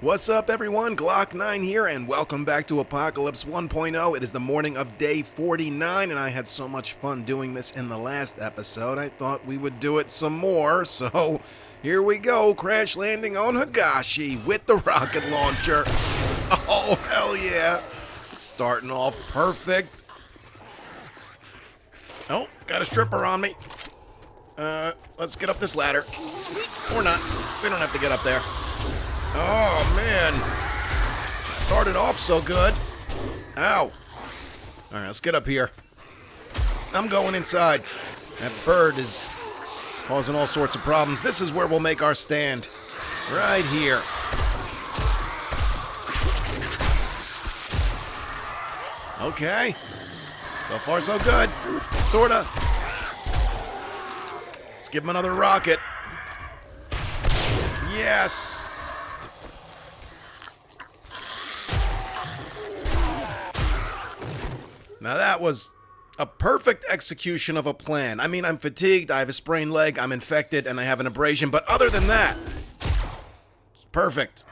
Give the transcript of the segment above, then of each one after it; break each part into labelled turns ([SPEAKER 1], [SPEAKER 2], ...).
[SPEAKER 1] What's up everyone, Glock9 here, and welcome back to Apocalypse 1.0. It is the morning of day 49, and I had so much fun doing this in the last episode, I thought we would do it some more, so here we go, crash landing on Higashi with the rocket launcher. Oh, hell yeah. Starting off perfect. Oh, got a stripper on me. Let's get up this ladder. Or not, we don't have to get up there. Oh, man. Started off so good. Ow. Alright, let's get up here. I'm going inside. That bird is causing all sorts of problems. This is where we'll make our stand. Right here. Okay. So far, so good. Sorta. Let's give him another rocket. Yes. Now that was a perfect execution of a plan. I mean, I'm fatigued, I have a sprained leg, I'm infected, and I have an abrasion, but other than that, it's perfect.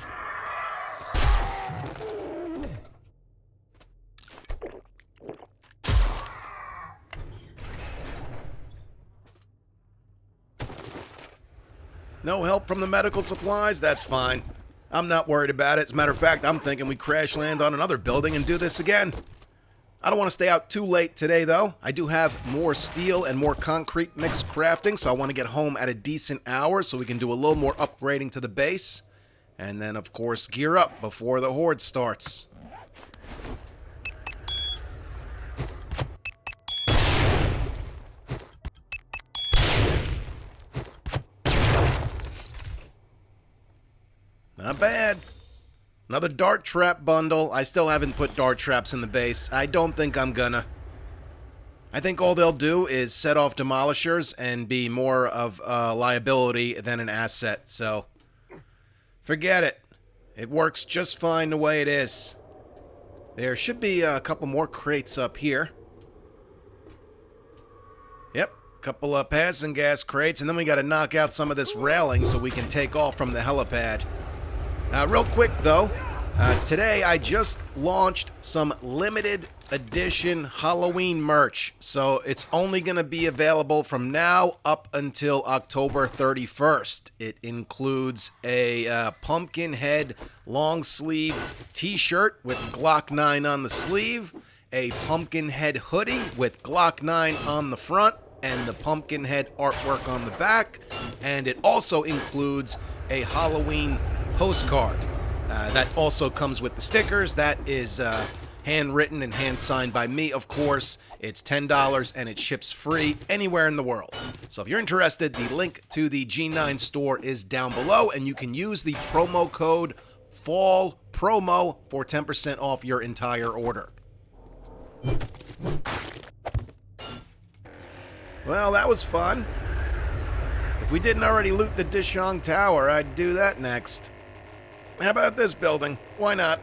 [SPEAKER 1] No help from the medical supplies? That's fine. I'm not worried about it. As a matter of fact, I'm thinking we crash land on another building and do this again. I don't want to stay out too late today, though. I do have more steel and more concrete mix crafting, so I want to get home at a decent hour so we can do a little more upgrading to the base. And then, of course, gear up before the horde starts. Not bad. Another dart trap bundle. I still haven't put dart traps in the base. I don't think I'm gonna. I think all they'll do is set off demolishers and be more of a liability than an asset, so forget it. It works just fine the way it is. There should be a couple more crates up here. Yep, a couple of passing gas crates, and then we gotta knock out some of this railing so we can take off from the helipad. Real quick though, today I just launched some limited edition Halloween merch, so it's only going to be available from now up until October 31st. It includes a pumpkin head long sleeve t-shirt with Glock9 on the sleeve, a pumpkin head hoodie with Glock9 on the front, and the pumpkin head artwork on the back, and it also includes a Halloween postcard. That also comes with the stickers. That is handwritten and hand-signed by me, of course. It's $10 and it ships free anywhere in the world. So if you're interested, the link to the G9 store is down below, and you can use the promo code FALLPROMO for 10% off your entire order. Well, that was fun. If we didn't already loot the Dishong Tower, I'd do that next. How about this building? Why not?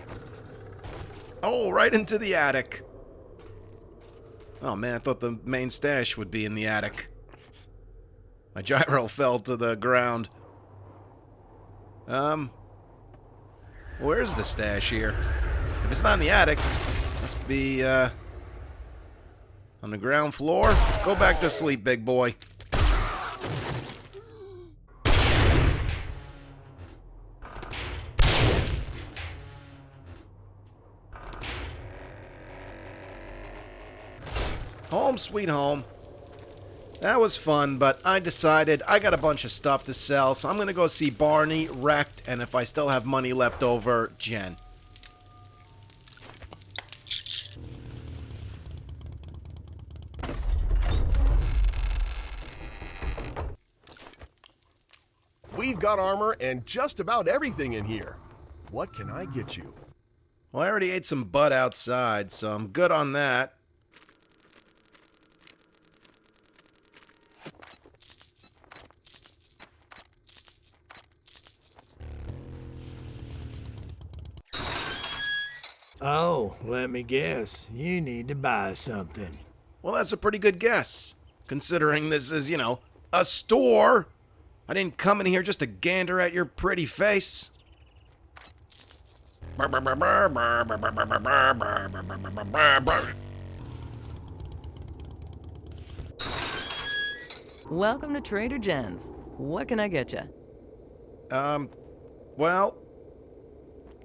[SPEAKER 1] Oh, right into the attic. Oh man, I thought the main stash would be in the attic. My gyro fell to the ground. Where's the stash here? If it's not in the attic, it must be, on the ground floor. Go back to sleep, big boy. Home sweet home. That was fun, but I decided I got a bunch of stuff to sell, so I'm going to go see Barney, Wrecked, and if I still have money left over, Jen.
[SPEAKER 2] We've got armor and just about everything in here. What can I get you?
[SPEAKER 1] Well, I already ate some butt outside, so I'm good on that.
[SPEAKER 3] Oh, let me guess. You need to buy something.
[SPEAKER 1] Well, that's a pretty good guess, considering this is, you know, a store. I didn't come in here just to gander at your pretty face.
[SPEAKER 4] Welcome to Trader Jen's. What can I get you?
[SPEAKER 1] Well,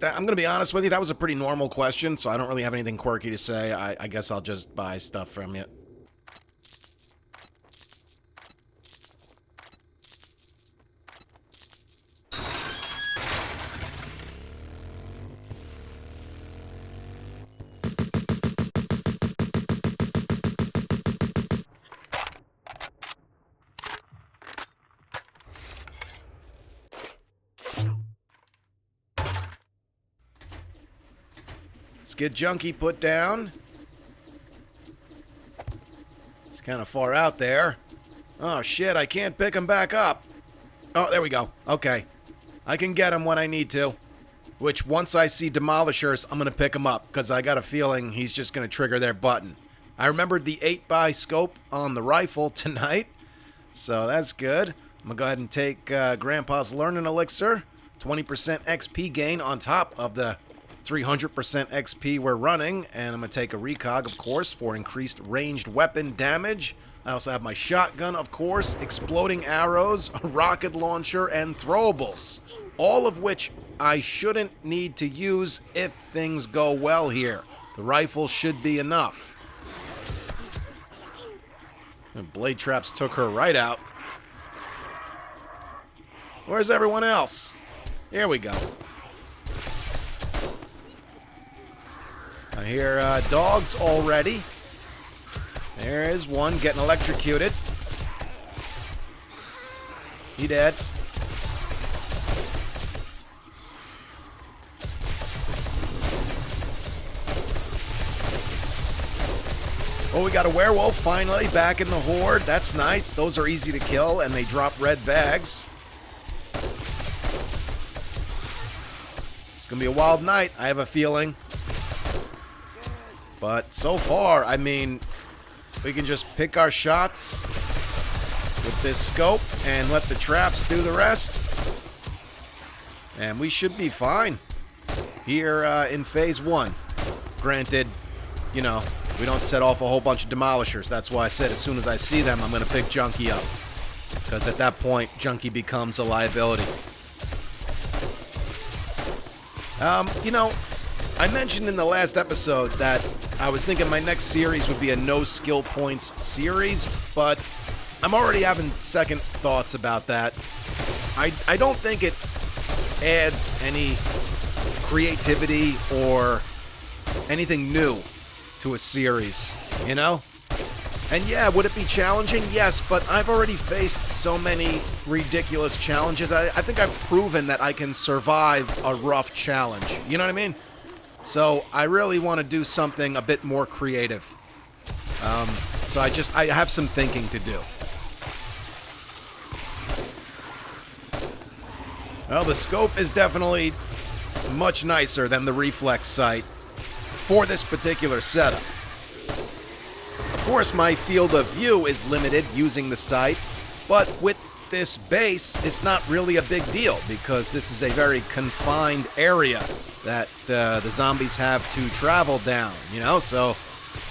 [SPEAKER 1] I'm gonna be honest with you, that was a pretty normal question, so I don't really have anything quirky to say. I guess I'll just buy stuff from you. Let's get Junkie put down. It's kind of far out there. Oh shit, I can't pick him back up. Oh, there we go. Okay. I can get him when I need to. Which, once I see demolishers, I'm going to pick him up, because I got a feeling he's just going to trigger their button. I remembered the 8x scope on the rifle tonight, so that's good. I'm going to go ahead and take Grandpa's Learning Elixir. 20% XP gain on top of the 300% XP we're running, and I'm going to take a recog, of course, for increased ranged weapon damage. I also have my shotgun, of course, exploding arrows, a rocket launcher, and throwables. All of which I shouldn't need to use if things go well here. The rifle should be enough. And blade traps took her right out. Where's everyone else? Here we go. I hear dogs already. There is one getting electrocuted. He dead. Oh, we got a werewolf finally back in the horde. That's nice. Those are easy to kill, and they drop red bags. It's gonna be a wild night, I have a feeling. But so far, I mean, we can just pick our shots with this scope and let the traps do the rest. And we should be fine here in phase 1. Granted, you know, we don't set off a whole bunch of demolishers. That's why I said as soon as I see them, I'm going to pick Junkie up. Because at that point, Junkie becomes a liability. You know, I mentioned in the last episode that I was thinking my next series would be a no skill points series, but I'm already having second thoughts about that. I don't think it adds any creativity or anything new to a series, you know? And yeah, would it be challenging? Yes, but I've already faced so many ridiculous challenges. I think I've proven that I can survive a rough challenge. You know what I mean? So I really want to do something a bit more creative. So I have some thinking to do. Well, the scope is definitely much nicer than the reflex sight for this particular setup. Of course, my field of view is limited using the sight, but with this base, it's not really a big deal because this is a very confined area that the zombies have to travel down, you know? So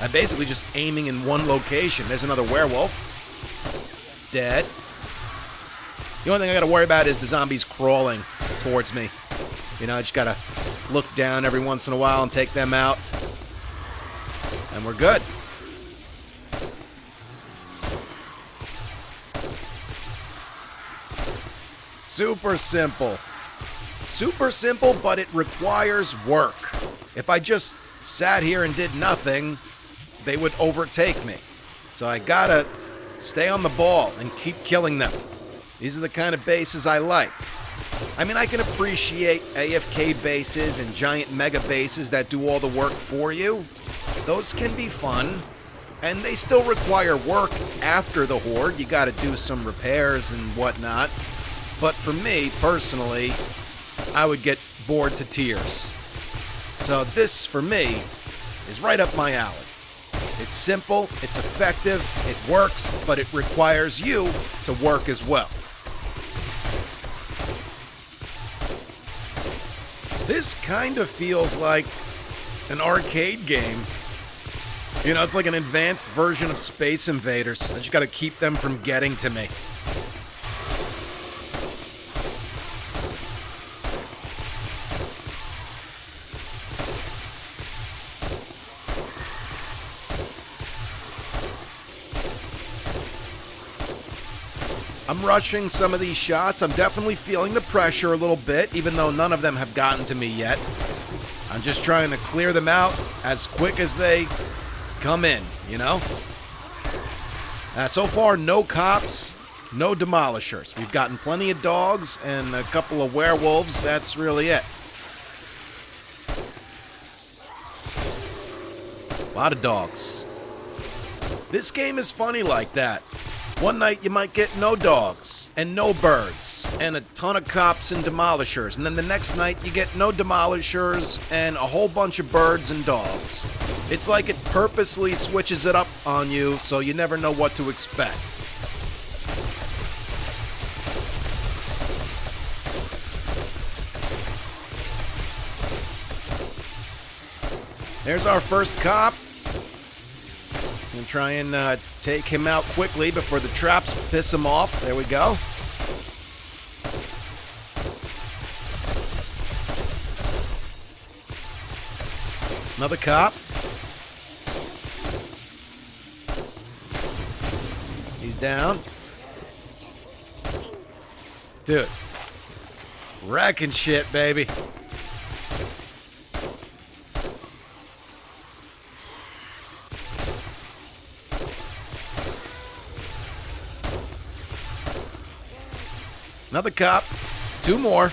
[SPEAKER 1] I'm basically just aiming in one location. There's another werewolf. Dead. The only thing I gotta worry about is the zombies crawling towards me. You know, I just gotta look down every once in a while and take them out. And we're good. Super simple. Super simple, but it requires work. If I just sat here and did nothing, they would overtake me. So I gotta stay on the ball and keep killing them. These are the kind of bases I like. I mean, I can appreciate AFK bases and giant mega bases that do all the work for you. Those can be fun, and they still require work after the horde. You gotta do some repairs and whatnot. But for me, personally, I would get bored to tears. So this, for me, is right up my alley. It's simple, it's effective, it works, but it requires you to work as well. This kind of feels like an arcade game. You know, it's like an advanced version of Space Invaders. I just gotta keep them from getting to me. I'm rushing some of these shots. I'm definitely feeling the pressure a little bit, even though none of them have gotten to me yet. I'm just trying to clear them out as quick as they come in, you know? So far, no cops, no demolishers. We've gotten plenty of dogs and a couple of werewolves. That's really it. A lot of dogs. This game is funny like that. One night you might get no dogs and no birds and a ton of cops and demolishers, and then the next night you get no demolishers and a whole bunch of birds and dogs. It's like it purposely switches it up on you so you never know what to expect. There's our first cop. And try and take him out quickly before the traps piss him off. There we go. Another cop. He's down. Dude. Wrecking shit, baby. Another cop. Two more.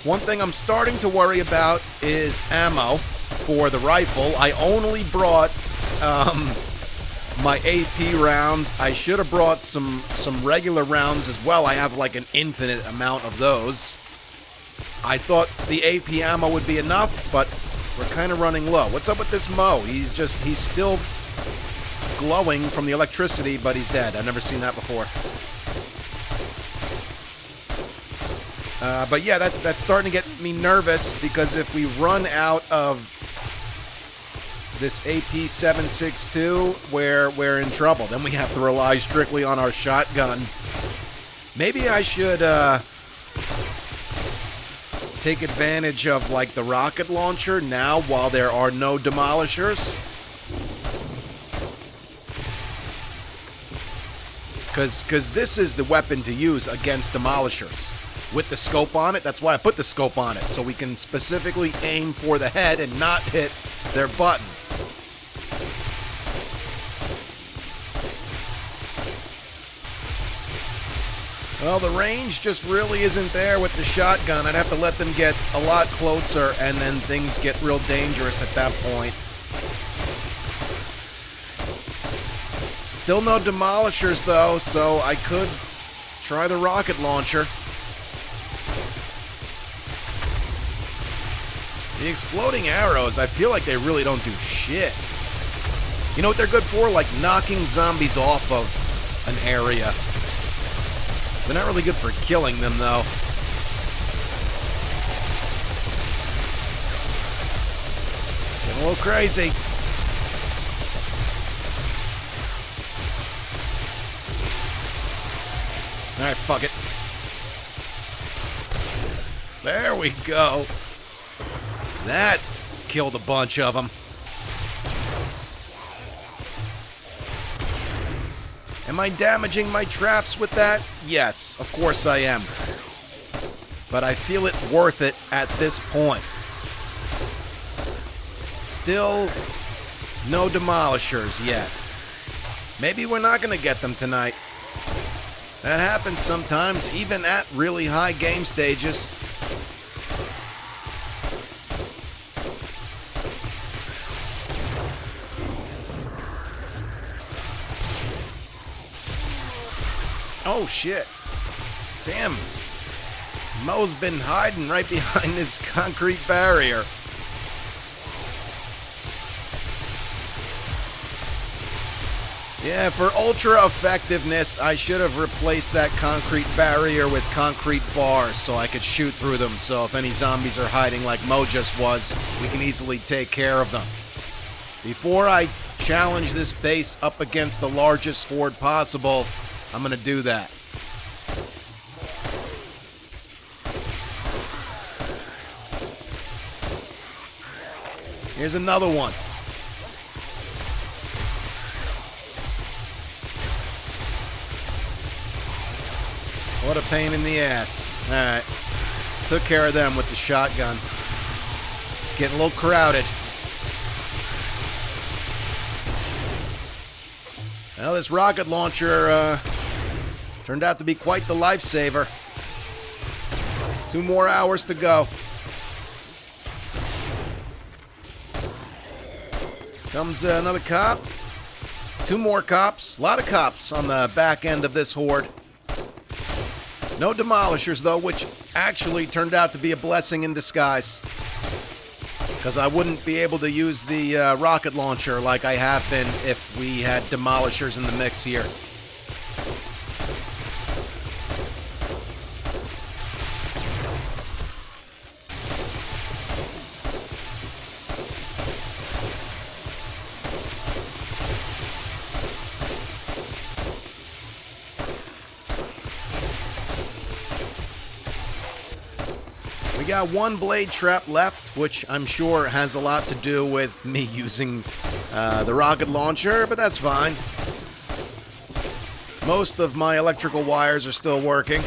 [SPEAKER 1] One thing I'm starting to worry about is ammo for the rifle. I only brought my AP rounds. I should have brought some regular rounds as well. I have like an infinite amount of those. I thought the AP ammo would be enough, but we're kind of running low. What's up with this Mo? He's still glowing from the electricity, but he's dead. I've never seen that before. But yeah, that's starting to get me nervous, because if we run out of this AP762, we're in trouble. Then we have to rely strictly on our shotgun. Maybe I should take advantage of like the rocket launcher now while there are no demolishers. Because this is the weapon to use against demolishers. With the scope on it, that's why I put the scope on it, so we can specifically aim for the head and not hit their button. Well, the range just really isn't there with the shotgun. I'd have to let them get a lot closer, and then things get real dangerous at that point. Still no demolishers, though, so I could try the rocket launcher. The exploding arrows, I feel like they really don't do shit. You know what they're good for? Like knocking zombies off of an area. They're not really good for killing them, though. Getting a little crazy. Alright, fuck it. There we go. That killed a bunch of them. Am I damaging my traps with that? Yes, of course I am. But I feel it worth it at this point. Still no demolishers yet. Maybe we're not going to get them tonight. That happens sometimes, even at really high game stages. Oh shit. Damn. Mo's been hiding right behind this concrete barrier. Yeah, for ultra effectiveness, I should have replaced that concrete barrier with concrete bars so I could shoot through them. So if any zombies are hiding like Mo just was, we can easily take care of them. Before I challenge this base up against the largest horde possible, I'm going to do that. Here's another one. What a pain in the ass. Alright. Took care of them with the shotgun. It's getting a little crowded. Well, this rocket launcher turned out to be quite the lifesaver. 2 more hours to go. Comes another cop. 2 more cops. A lot of cops on the back end of this horde. No demolishers, though, which actually turned out to be a blessing in disguise. Because I wouldn't be able to use the rocket launcher like I have been if we had demolishers in the mix here. We got 1 blade trap left, which I'm sure has a lot to do with me using the rocket launcher, but that's fine. Most of my electrical wires are still working.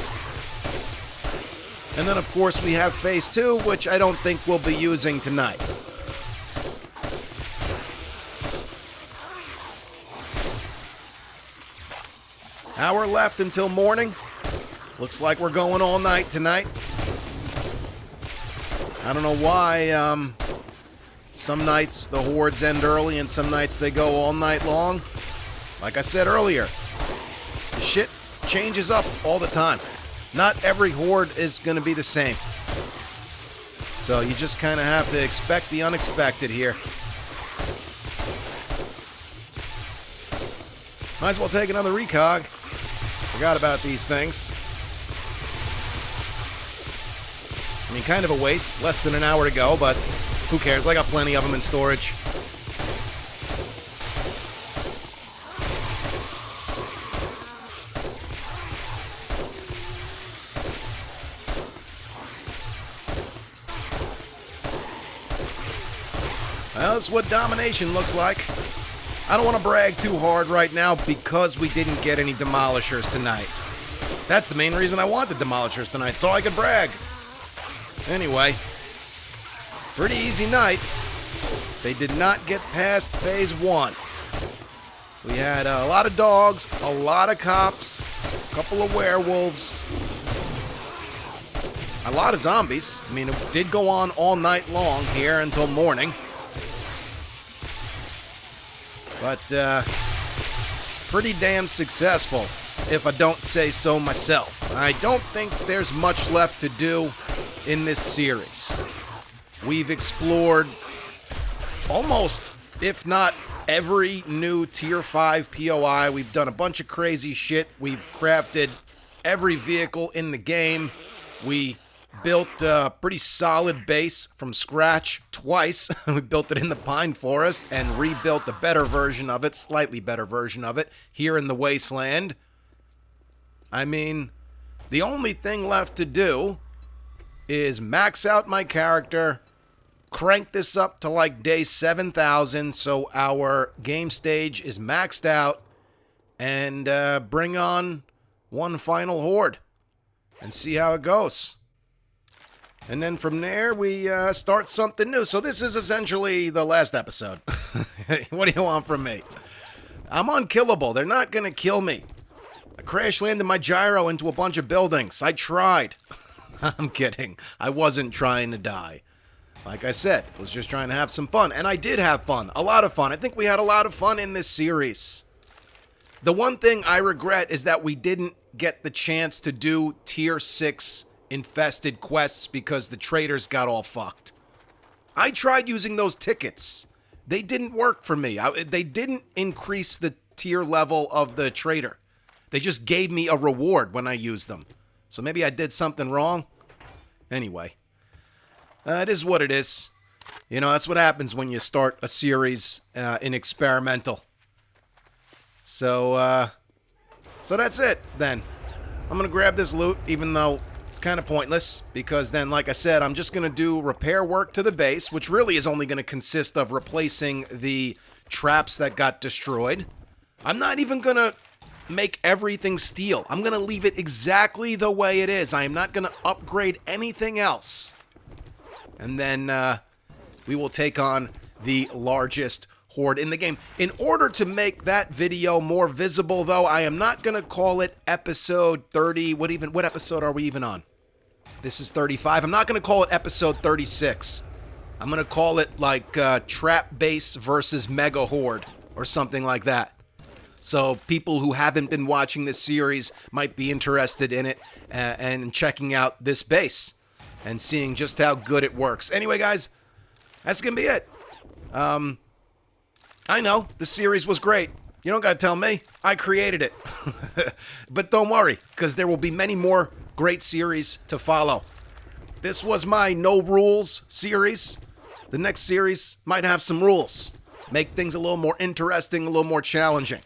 [SPEAKER 1] And then, of course, we have phase 2, which I don't think we'll be using tonight. Hour left until morning. Looks like we're going all night tonight. I don't know why, some nights the hordes end early and some nights they go all night long. Like I said earlier, the shit changes up all the time. Not every horde is going to be the same. So you just kind of have to expect the unexpected here. Might as well take another recog. Forgot about these things. I mean, kind of a waste. Less than an hour to go, but who cares? I got plenty of them in storage. Well, that's what Domination looks like. I don't want to brag too hard right now because we didn't get any demolishers tonight. That's the main reason I wanted demolishers tonight, so I could brag. Anyway, pretty easy night. They did not get past phase 1. We had a lot of dogs, a lot of cops, a couple of werewolves, a lot of zombies. I mean, it did go on all night long here until morning. But, pretty damn successful, if I don't say so myself. I don't think there's much left to do in this series. We've explored almost, if not every new Tier 5 POI. We've done a bunch of crazy shit. We've crafted every vehicle in the game. We built a pretty solid base from scratch twice. We built it in the Pine Forest and rebuilt a better version of it, slightly better version of it, here in the Wasteland. I mean, the only thing left to do is max out my character, crank this up to like day 7,000 so our game stage is maxed out, and bring on one final horde and see how it goes. And then from there, we start something new. So this is essentially the last episode. What do you want from me? I'm unkillable. They're not going to kill me. I crash landed my gyro into a bunch of buildings. I tried. I'm kidding. I wasn't trying to die. Like I said, I was just trying to have some fun. And I did have fun. A lot of fun. I think we had a lot of fun in this series. The one thing I regret is that we didn't get the chance to do Tier 6 infested quests because the traders got all fucked. I tried using those tickets. They didn't work for me. They didn't increase the tier level of the trader. They just gave me a reward when I used them. So maybe I did something wrong. Anyway, it is what it is. You know, that's what happens when you start a series in experimental. So that's it then. I'm going to grab this loot, even though it's kind of pointless, because then, like I said, I'm just going to do repair work to the base, which really is only going to consist of replacing the traps that got destroyed. I'm not even going to make everything steel. I'm going to leave it exactly the way it is. I am not going to upgrade anything else. And then we will take on the largest horde in the game. In order to make that video more visible, though, I am not going to call it episode 30. What episode are we even on? This is 35. I'm not going to call it episode 36. I'm going to call it like Trap Base versus Mega Horde or something like that. So people who haven't been watching this series might be interested in it and checking out this base and seeing just how good it works. Anyway, guys, that's going to be it. I know, the series was great. You don't gotta tell me. I created it. But don't worry, because there will be many more great series to follow. This was my no rules series. The next series might have some rules. Make things a little more interesting, a little more challenging.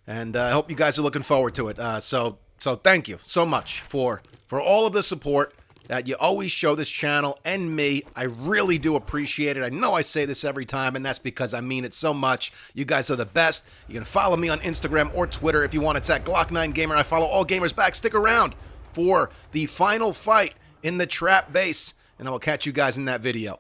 [SPEAKER 1] And I hope you guys are looking forward to it. So thank you so much for all of the support that you always show this channel and me. I really do appreciate it. I know I say this every time, and that's because I mean it so much. You guys are the best. You can follow me on Instagram or Twitter if you want. It's at Glock9Gamer. I follow all gamers back. Stick around for the final fight in the trap base, and I will catch you guys in that video.